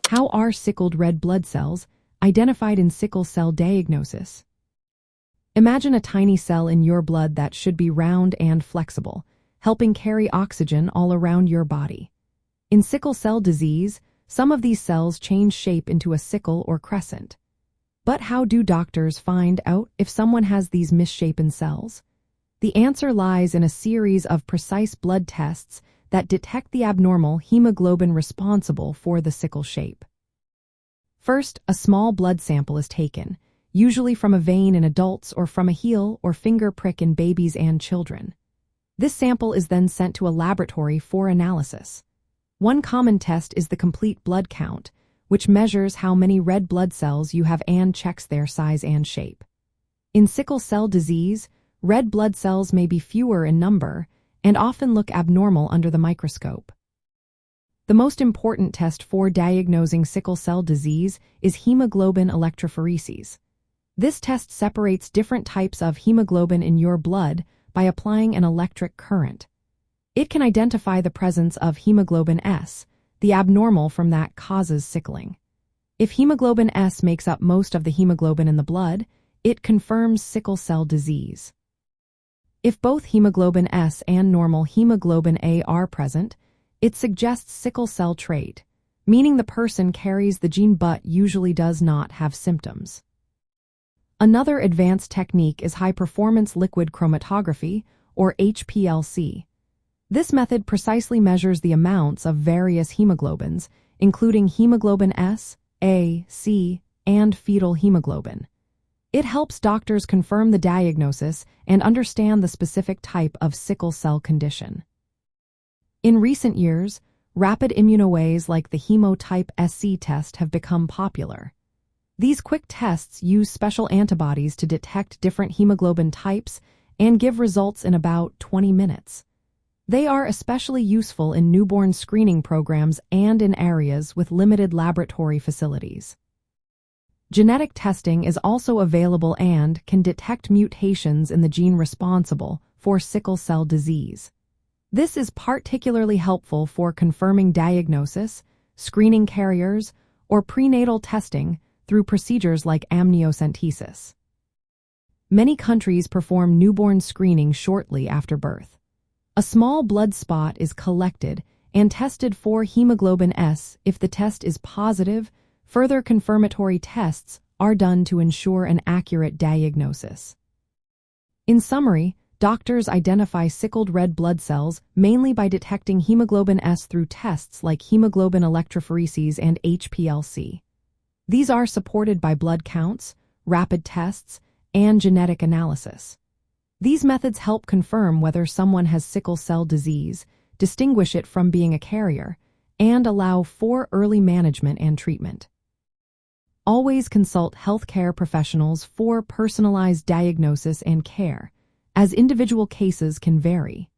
How are sickled red blood cells identified in sickle cell diagnosis? Imagine a tiny cell in your blood that should be round and flexible, helping carry oxygen all around your body. In sickle cell disease, some of these cells change shape into a sickle or crescent. But how do doctors find out if someone has these misshapen cells? The answer lies in a series of precise blood tests that detect the abnormal hemoglobin responsible for the sickle shape. First, a small blood sample is taken, usually from a vein in adults or from a heel or finger prick in babies and children. This sample is then sent to a laboratory for analysis. One common test is the complete blood count, which measures how many red blood cells you have and checks their size and shape. In sickle cell disease, red blood cells may be fewer in number and often look abnormal under the microscope. The most important test for diagnosing sickle cell disease is hemoglobin electrophoresis. This test separates different types of hemoglobin in your blood by applying an electric current. It can identify the presence of hemoglobin S, the abnormal from that causes sickling. If hemoglobin S makes up most of the hemoglobin in the blood, it confirms sickle cell disease. If both hemoglobin S and normal hemoglobin A are present, it suggests sickle cell trait, meaning the person carries the gene but usually does not have symptoms. Another advanced technique is high-performance liquid chromatography, or HPLC. This method precisely measures the amounts of various hemoglobins, including hemoglobin S, A, C, and fetal hemoglobin. It helps doctors confirm the diagnosis and understand the specific type of sickle cell condition. In recent years, rapid immunoassays like the Hemotype SC test have become popular. These quick tests use special antibodies to detect different hemoglobin types and give results in about 20 minutes. They are especially useful in newborn screening programs and in areas with limited laboratory facilities. Genetic testing is also available and can detect mutations in the gene responsible for sickle cell disease. This is particularly helpful for confirming diagnosis, screening carriers, or prenatal testing through procedures like amniocentesis. Many countries perform newborn screening shortly after birth. A small blood spot is collected and tested for hemoglobin S. If the test is positive, further confirmatory tests are done to ensure an accurate diagnosis. In summary, doctors identify sickled red blood cells mainly by detecting hemoglobin S through tests like hemoglobin electrophoresis and HPLC. These are supported by blood counts, rapid tests, and genetic analysis. These methods help confirm whether someone has sickle cell disease, distinguish it from being a carrier, and allow for early management and treatment. Always consult healthcare professionals for personalized diagnosis and care, as individual cases can vary.